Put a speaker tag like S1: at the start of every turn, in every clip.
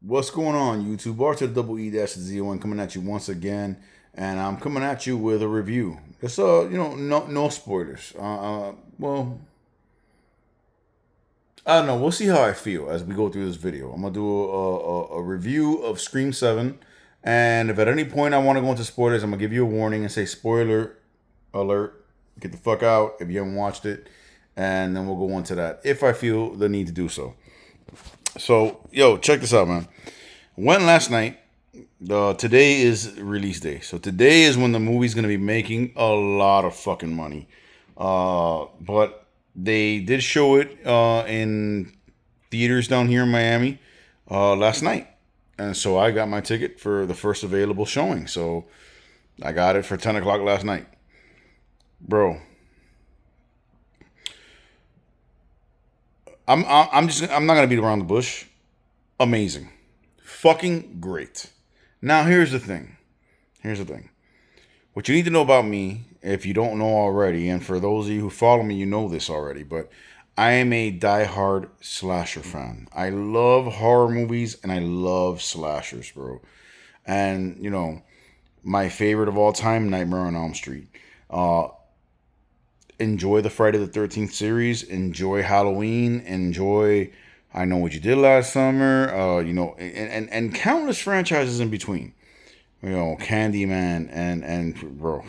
S1: What's going on, YouTube? R to the double E dash Z O N coming at you once again, and I'm coming at you with a review. It's no spoilers. Well, I don't know. We'll see how I feel as we go through this video. I'm gonna do a review of Scream 7, and if at any point I want to go into spoilers, I'm gonna give you a warning and say spoiler alert. Get the fuck out if you haven't watched it, and then we'll go into that if I feel the need to do so. So, yo, check this out, man. Went last night. Today is release day, so today is when the movie's gonna be making a lot of fucking money. But they did show it in theaters down here in Miami last night, and so I got my ticket for the first available showing. So I got it for 10 o'clock last night, bro. I'm not gonna beat around the bush. Amazing, fucking great. Now here's the thing. Here's the thing. What you need to know about me, if you don't know already, and for those of you who follow me, you know this already, but I am a diehard slasher fan. I love horror movies and I love slashers, bro. And my favorite of all time, Nightmare on Elm Street. Uh, Enjoy the Friday the 13th series. Enjoy Halloween. Enjoy I Know What You Did Last Summer. And countless franchises in between. Candyman and bro,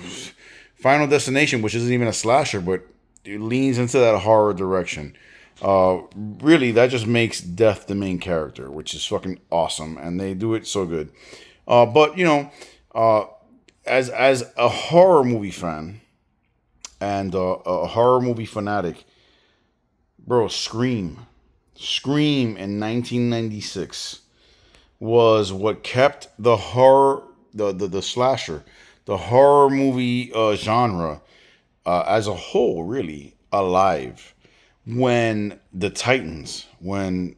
S1: Final Destination, which isn't even a slasher, but it leans into that horror direction. Really, that just makes Death the main character, which is fucking awesome, and they do it so good. But uh, as a horror movie fan and a horror movie fanatic, bro, Scream in 1996 was what kept the horror, the slasher, the horror movie genre as a whole really alive. When the Titans, when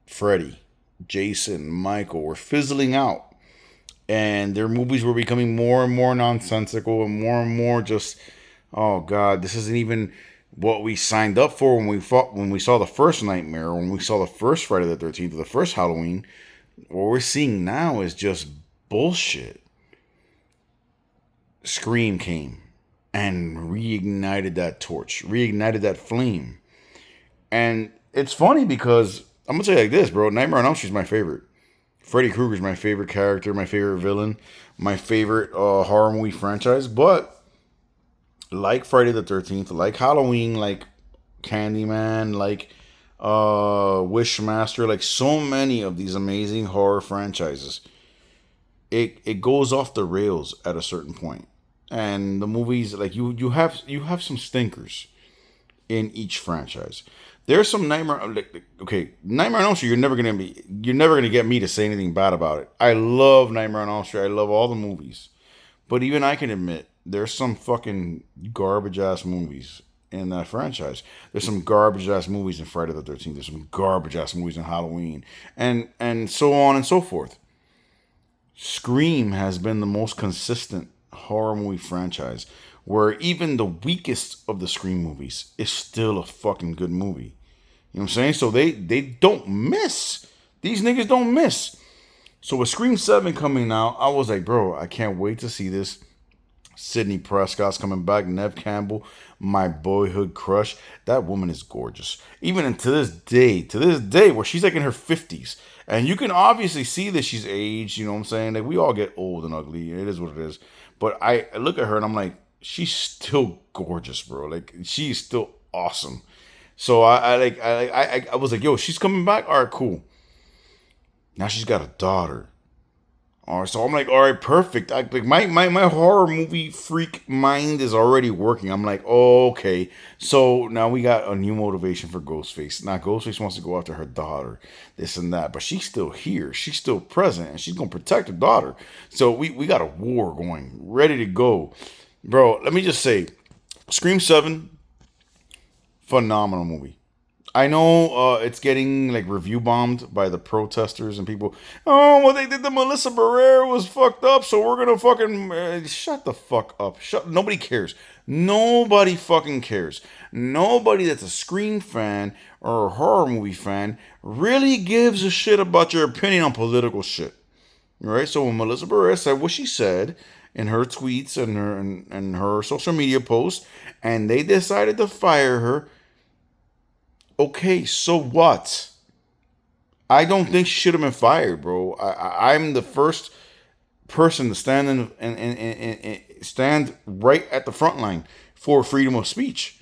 S1: Freddy, Jason, Michael were fizzling out, and their movies were becoming more and more nonsensical and more just, oh god, this isn't even what we signed up for when we saw the first Nightmare, when we saw the first Friday the 13th, or the first Halloween. What we're seeing now is just bullshit. Scream came and reignited that torch, reignited that flame. And it's funny because I'm gonna tell you like this, bro. Nightmare on Elm Street is my favorite. Freddy Krueger's my favorite character, my favorite villain, my favorite horror movie franchise. But like Friday the 13th, like Halloween, like Candyman, like Wishmaster, like so many of these amazing horror franchises, it goes off the rails at a certain point. And the movies, like you have some stinkers in each franchise. There's some okay, Nightmare on Elm Street. You're never gonna get me to say anything bad about it. I love Nightmare on Elm Street. I love all the movies, but even I can admit there's some fucking garbage ass movies in that franchise. There's some garbage ass movies in Friday the 13th. There's some garbage ass movies in Halloween, and so on and so forth. Scream has been the most consistent horror movie franchise where even the weakest of the Scream movies is still a fucking good movie. You know what I'm saying? So they don't miss. These niggas don't miss. So with Scream 7 coming out, I was like, bro, I can't wait to see this. Sydney Prescott's coming back. Nev Campbell, my boyhood crush. That woman is gorgeous. Even to this day, where she's like in her 50s. And you can obviously see that she's aged, you know what I'm saying? Like, we all get old and ugly. It is what it is. But I look at her and I'm like, she's still gorgeous, bro. Like, she's still awesome. So I was like, yo, she's coming back? All right, cool. Now she's got a daughter. All right, so I'm like, all right, perfect. Like my horror movie freak mind is already working. I'm like, oh, okay. So now we got a new motivation for Ghostface. Now Ghostface wants to go after her daughter, this and that, but she's still here. She's still present, and she's gonna protect her daughter. So we got a war going, ready to go, bro. Let me just say, Scream 7, phenomenal movie. I know it's getting like review bombed by the protesters and people. Oh, what they did to Melissa Barrera was fucked up, so we're gonna fucking shut the fuck up. Shut. Nobody cares. Nobody fucking cares. Nobody that's a Scream fan or a horror movie fan really gives a shit about your opinion on political shit. Right? So when Melissa Barrera said what she said in her tweets and her social media posts, and they decided to fire her, okay, so what? I don't think she should have been fired, bro. I'm the first person to stand stand right at the front line for freedom of speech.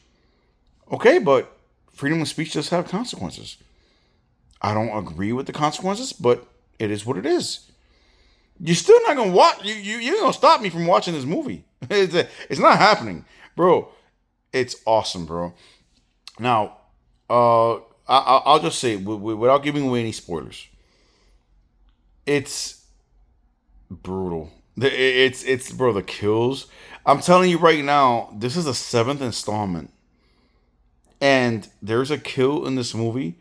S1: Okay, but freedom of speech does have consequences. I don't agree with the consequences, but it is what it is. You're still not gonna watch. You ain't gonna stop me from watching this movie. It's not happening, bro. It's awesome, bro. Now, I'll just say without giving away any spoilers, it's brutal. It's bro, the kills. I'm telling you right now, this is the seventh installment, and there's a kill in this movie,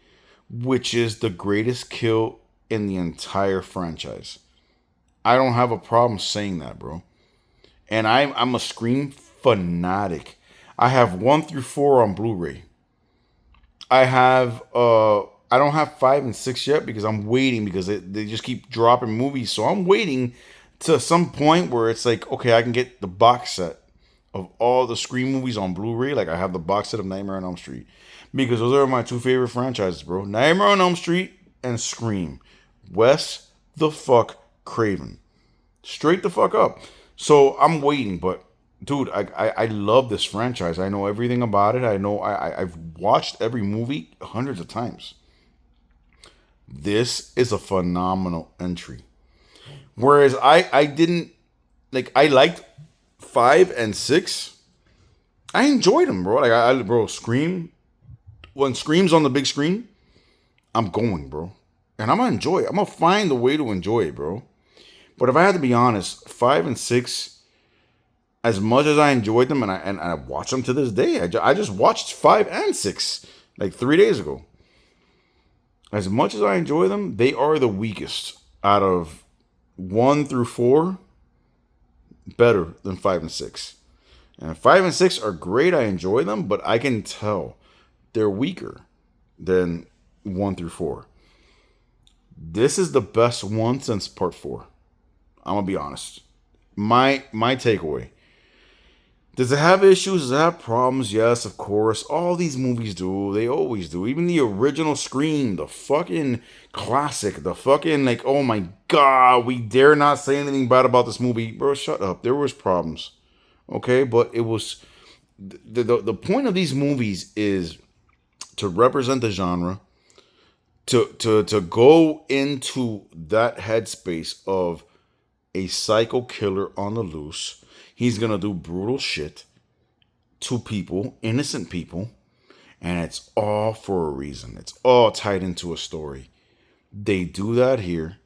S1: which is the greatest kill in the entire franchise. I don't have a problem saying that, bro. And I'm a Scream fanatic. I have 1 through 4 on Blu-ray. I don't have 5 and 6 yet because I'm waiting because they just keep dropping movies. So I'm waiting to some point where it's like, okay, I can get the box set of all the Scream movies on Blu-ray. Like I have the box set of Nightmare on Elm Street. Because those are my two favorite franchises, bro. Nightmare on Elm Street and Scream. Wes the fuck Craven. Straight the fuck up. So I'm waiting, but dude, I love this franchise. I know everything about it. I know I've watched every movie hundreds of times. This is a phenomenal entry. Whereas I didn't like I liked 5 and 6. I enjoyed them, bro. Like bro, Scream. When Scream's on the big screen, I'm going, bro. And I'm gonna enjoy it. I'm gonna find a way to enjoy it, bro. But if I had to be honest, 5 and 6, as much as I enjoyed them and I watch them to this day, I just watched 5 and 6 like 3 days ago. As much as I enjoy them, they are the weakest out of 1 through 4. Better than 5 and 6. And 5 and 6 are great. I enjoy them, but I can tell they're weaker than 1 through 4. This is the best one since part 4. I'm gonna be honest. My takeaway. Does it have issues? Does it have problems? Yes, of course. All these movies do. They always do. Even the original Scream, the fucking classic, the fucking like, oh my god, we dare not say anything bad about this movie. Bro, shut up. There was problems. Okay, but it was the point of these movies is to represent the genre, to go into that headspace of a psycho killer on the loose. He's gonna do brutal shit to people, innocent people, and it's all for a reason. It's all tied into a story. They do that here,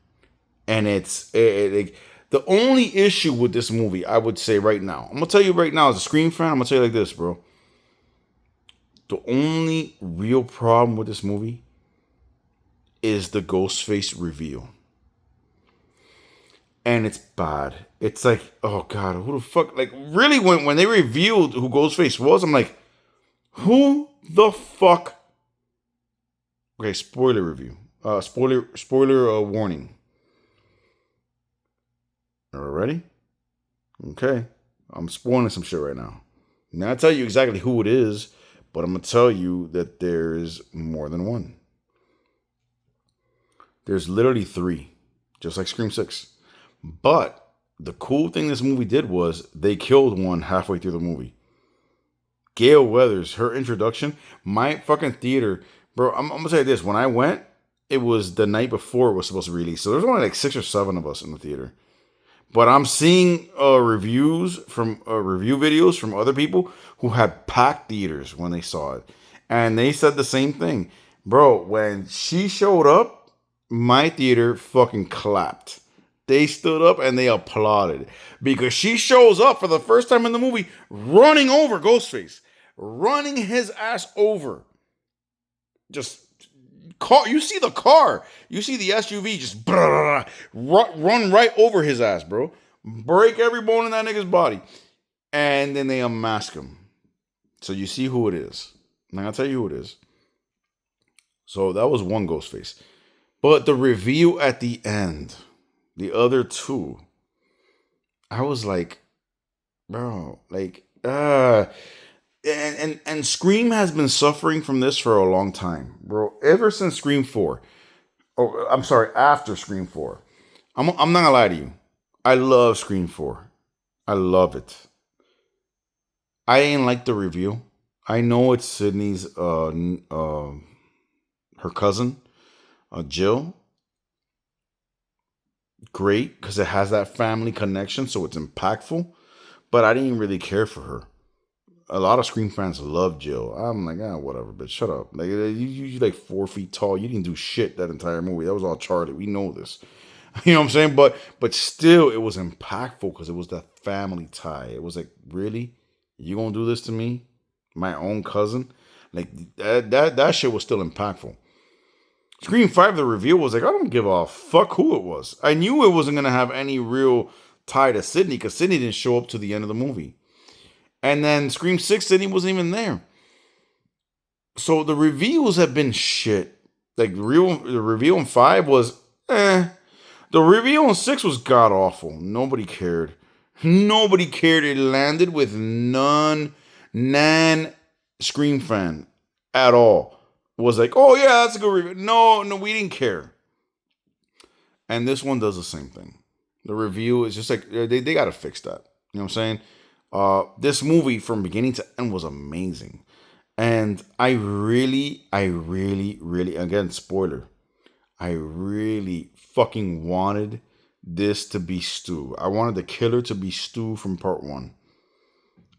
S1: and the only issue with this movie, I would say right now, I'm gonna tell you right now, as a Scream fan, I'm gonna tell you like this, bro. The only real problem with this movie is the Ghostface reveal. And it's bad. It's like, oh god, who the fuck? Like, really, when they revealed who Ghostface was, I'm like, who the fuck? Okay, spoiler review. Spoiler warning. All right, ready? Okay, I'm spoiling some shit right now. Now I tell you exactly who it is, but I'm gonna tell you that there's more than one. There's literally 3, just like Scream 6. But the cool thing this movie did was they killed one halfway through the movie. Gail Weathers, her introduction, my fucking theater, bro. I'm gonna say this: when I went, it was the night before it was supposed to release, so there's only like 6 or 7 of us in the theater. But I'm seeing review videos from other people who had packed theaters when they saw it, and they said the same thing, bro. When she showed up, my theater fucking clapped. They stood up and they applauded because she shows up for the first time in the movie running over Ghostface, running his ass over. Just car, you see the car, you see the SUV just run right over his ass, bro. Break every bone in that nigga's body. And then they unmask him. So you see who it is. Now I'll tell you who it is. So that was one Ghostface. But the reveal at the end, the other two, I was like, bro, like, and Scream has been suffering from this for a long time, bro. Ever since Scream 4. Oh, I'm sorry, after Scream 4. I'm not gonna lie to you. I love Scream 4. I love it. I ain't like the review. I know it's Sydney's her cousin, Jill. Great because it has that family connection, so it's impactful. But I didn't really care for her. A lot of Scream fans love Jill. I'm like, whatever, bitch, shut up. Like you like 4 feet tall. You didn't do shit that entire movie. That was all Charlie. We know this. You know what I'm saying? But still, it was impactful because it was that family tie. It was like, really, you gonna do this to me, my own cousin? Like that shit was still impactful. Scream 5, the reveal was like, I don't give a fuck who it was. I knew it wasn't gonna have any real tie to Sydney because Sydney didn't show up to the end of the movie. And then Scream 6, Sydney wasn't even there. So the reveals have been shit. Like the reveal in 5 was The reveal in 6 was god awful. Nobody cared. Nobody cared. It landed with nan Scream fan at all. Was like, oh yeah, that's a good review. No, we didn't care. And this one does the same thing. The review is just like they gotta fix that. You know what I'm saying? This movie from beginning to end was amazing. And I really, again, spoiler, I really fucking wanted this to be Stu. I wanted the killer to be Stu from part one.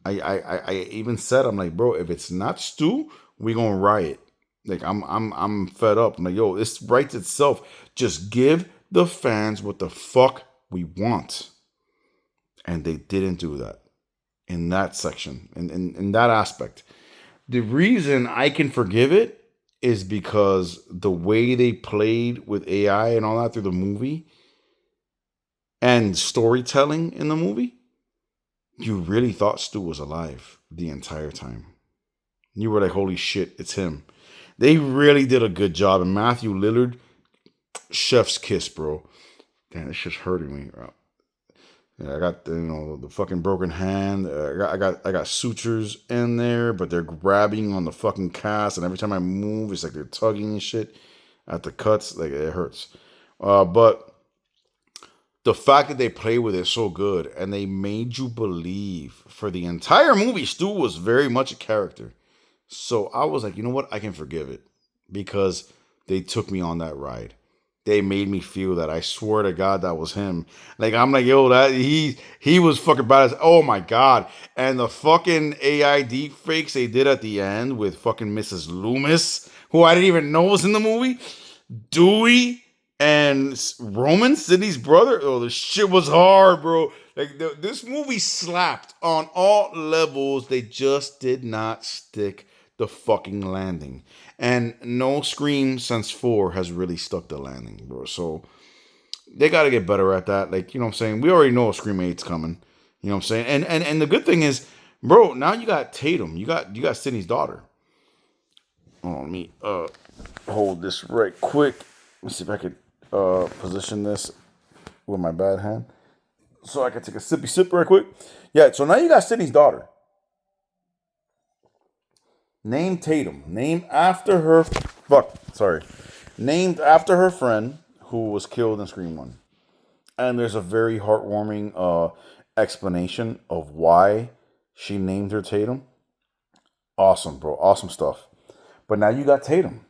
S1: I even said, I'm like, bro, if it's not Stu, we gonna riot. Like I'm fed up. I'm like, yo, this writes itself. Just give the fans what the fuck we want. And they didn't do that in that section, in that aspect. The reason I can forgive it is because the way they played with AI and all that through the movie and storytelling in the movie, you really thought Stu was alive the entire time. You were like, holy shit, it's him. They really did a good job. And Matthew Lillard, chef's kiss, bro. Damn, it's just hurting me. Yeah, I got the fucking broken hand. I got sutures in there, but they're grabbing on the fucking cast, and every time I move, it's like they're tugging and shit at the cuts. Like it hurts. But the fact that they play with it so good, and they made you believe for the entire movie, Stu was very much a character. So I was like, you know what? I can forgive it because they took me on that ride. They made me feel that. I swear to God, that was him. Like I'm like, yo, that he was fucking badass. Oh my God! And the fucking AI deep fakes they did at the end with fucking Mrs. Loomis, who I didn't even know was in the movie. Dewey and Roman, Sydney's brother. Oh, the shit was hard, bro. Like this movie slapped on all levels. They just did not stick the fucking landing. And no Scream since 4 has really stuck the landing, bro. So they got to get better at that. Like, you know what I'm saying? We already know Scream 8's coming. You know what I'm saying? And the good thing is, bro, now you got Tatum. You got Sydney's daughter. Oh, let me hold this right quick. Let me see if I could position this with my bad hand. So I can take a sippy sip right quick. Yeah, so now you got Sydney's daughter. Named Tatum. Named after her. Fuck. Sorry. Named after her friend who was killed in Scream 1. And there's a very heartwarming explanation of why she named her Tatum. Awesome, bro. Awesome stuff. But now you got Tatum.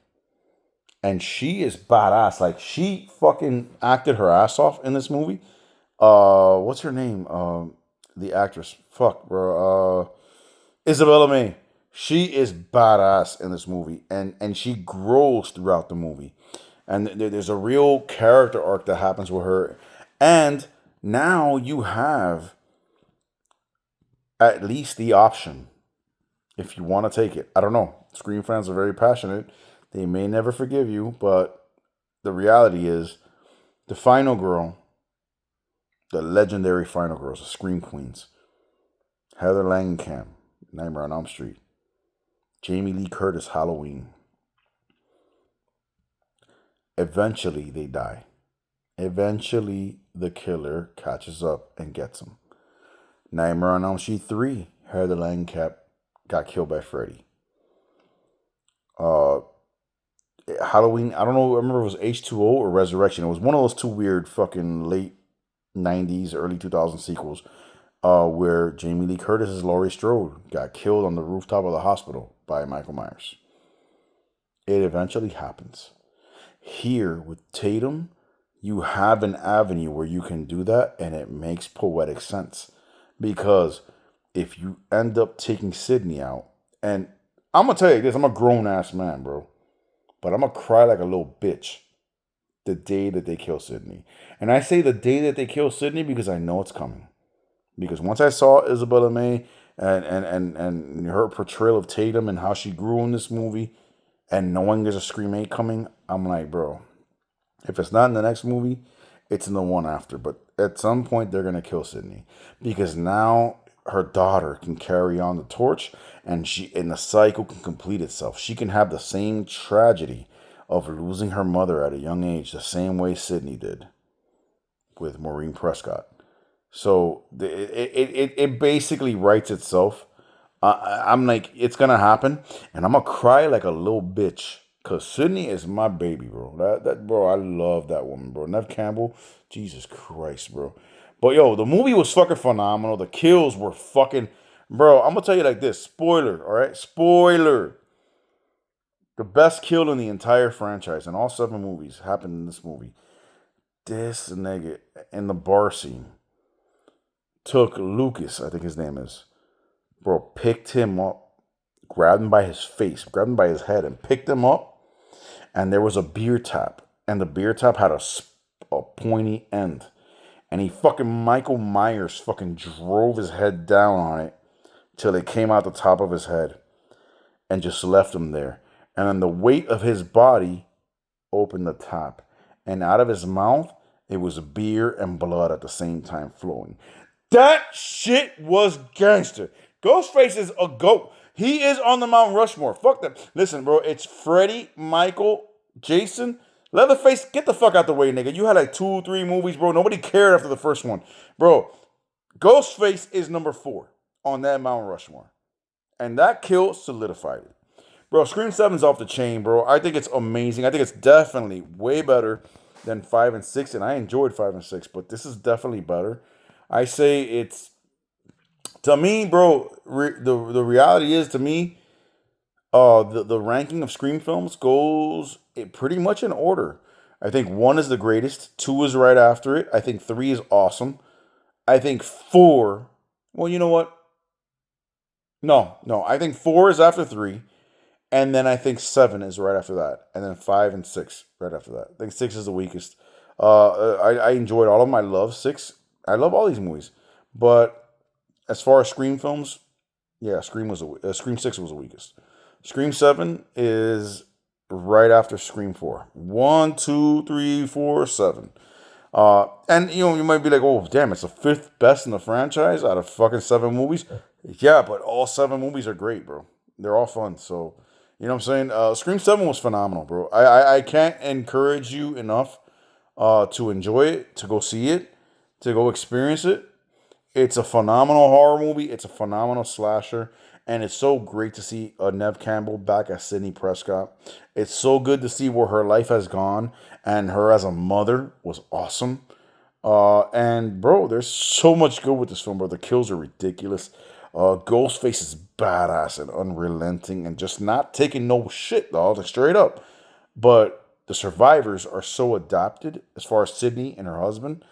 S1: And she is badass. Like, she fucking acted her ass off in this movie. What's her name? The actress. Fuck, bro. Isabella May. She is badass in this movie, and she grows throughout the movie, and there's a real character arc that happens with her, and now you have at least the option if you want to take it. I don't know. Scream fans are very passionate. They may never forgive you, but the reality is the final girl, the legendary final girls, the Scream Queens, Heather Langenkamp, Nightmare on Elm Street, Jamie Lee Curtis, Halloween, Eventually, they die. Eventually, the killer catches up and gets them. Nightmare on Elm Street 3, Harry the Langcap got killed by Freddy. Uh, Halloween, I don't know, I remember it was H2O or Resurrection. It was one of those two weird fucking late 90s, early 2000s sequels where Jamie Lee Curtis as Laurie Strode got killed on the rooftop of the hospital by Michael Myers. It eventually happens. Here with Tatum, you have an avenue where you can do that, and it makes poetic sense. Because if you end up taking Sydney out, and I'm gonna tell you this, I'm a grown ass man, bro, but I'm gonna cry like a little bitch the day that they kill Sydney. And I say the day that they kill Sydney because I know it's coming. Because once I saw Isabella May and her portrayal of Tatum and how she grew in this movie, and knowing there's a Scream 8 coming, I'm like, bro, if it's not in the next movie, it's in the one after. But at some point, they're going to kill Sydney. Because now her daughter can carry on the torch, and the cycle can complete itself. She can have the same tragedy of losing her mother at a young age, the same way Sydney did with Maureen Prescott. So it basically writes itself. I'm like, it's gonna happen, and I'm gonna cry like a little bitch. Cause Sydney is my baby, bro. That bro, I love that woman, bro. Nev Campbell, Jesus Christ, bro. But yo, the movie was fucking phenomenal. The kills were fucking, bro. I'm gonna tell you like this. Spoiler, all right. Spoiler. The best kill in the entire franchise, in all 7 movies, happened in this movie. This nigga in the bar scene took Lucas, I think his name is, bro, picked him up, grabbed him by his face, grabbed him by his head, and picked him up. And there was a beer tap, and the beer tap had a pointy end. And he fucking, Michael Myers fucking drove his head down on it till it came out the top of his head and just left him there. And then the weight of his body opened the tap. And out of his mouth, it was beer and blood at the same time flowing. That shit was gangster. Ghostface is a goat. He is on the Mount Rushmore. Fuck that. Listen, bro, it's Freddy, Michael, Jason. Leatherface, get the fuck out the way, nigga. You had like 2, 3 movies, bro. Nobody cared after the first one. Bro, Ghostface is number 4 on that Mount Rushmore. And that kill solidified it. Bro, Scream 7's off the chain, bro. I think it's amazing. I think it's definitely way better than 5 and 6. And I enjoyed 5 and 6, but this is definitely better. I say it's, to me, bro, the reality is, to me, the ranking of Scream films goes pretty much in order. I think 1 is the greatest, 2 is right after it. I think 3 is awesome. I think 4, well, you know what? No, I think 4 is after 3. And then I think 7 is right after that. And then 5 and 6 right after that. I think 6 is the weakest. I enjoyed all of them. I love 6. I love all these movies. But as far as Scream films, yeah, Scream 6 was the weakest. Scream 7 is right after Scream 4. 1, 2, 3, 4, 7. And you might be like, oh damn, it's the 5th best in the franchise out of fucking 7 movies. Yeah, but all 7 movies are great, bro. They're all fun. So, you know what I'm saying? Scream 7 was phenomenal, bro. I can't encourage you enough to enjoy it, to go see it, to go experience it. It's a phenomenal horror movie. It's a phenomenal slasher. And it's so great to see Nev Campbell back as Sidney Prescott. It's so good to see where her life has gone. And her as a mother was awesome. And, bro, there's so much good with this film, bro. The kills are ridiculous. Ghostface is badass and unrelenting and just not taking no shit, dog. Like, straight up. But the survivors are so adapted as far as Sydney and her husband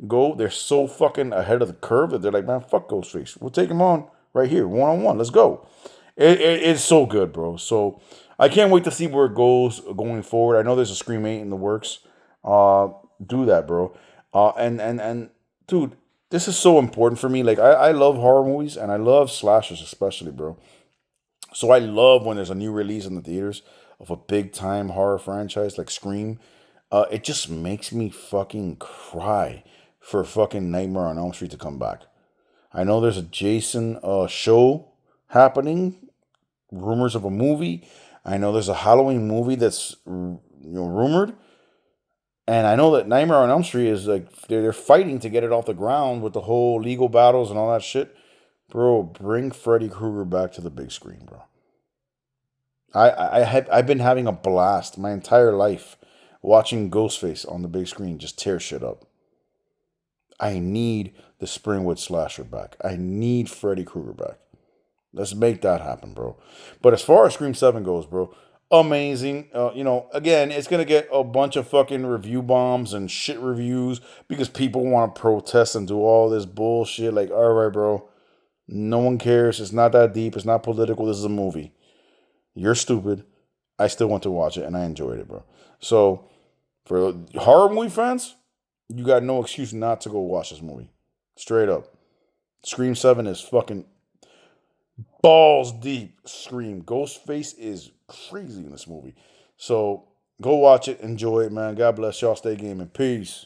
S1: go. They're so fucking ahead of the curve that they're like, man, fuck Ghostface. We'll take him on right here, 1-on-1. Let's go. It's so good, bro. So I can't wait to see where it goes going forward. I know there's a Scream 8 in the works. Do that, bro. And dude, this is so important for me. Like, I love horror movies and I love slashers especially, bro. So I love when there's a new release in the theaters of a big time horror franchise like Scream. It just makes me fucking cry for fucking Nightmare on Elm Street to come back. I know there's a Jason show happening, rumors of a movie. I know there's a Halloween movie that's rumored. And I know that Nightmare on Elm Street is like they're fighting to get it off the ground with the whole legal battles and all that shit. Bro, bring Freddy Krueger back to the big screen, bro. I've been having a blast my entire life watching Ghostface on the big screen just tear shit up. I need the Springwood slasher back. I need Freddy Krueger back. Let's make that happen, bro. But as far as Scream 7 goes, bro, amazing. Again, it's going to get a bunch of fucking review bombs and shit reviews because people want to protest and do all this bullshit. Like, all right, bro. No one cares. It's not that deep. It's not political. This is a movie. You're stupid. I still want to watch it and I enjoyed it, bro. So, for horror movie fans, you got no excuse not to go watch this movie. Straight up. Scream 7 is fucking balls deep. Scream. Ghostface is crazy in this movie. So go watch it. Enjoy it, man. God bless y'all. Stay gaming. Peace.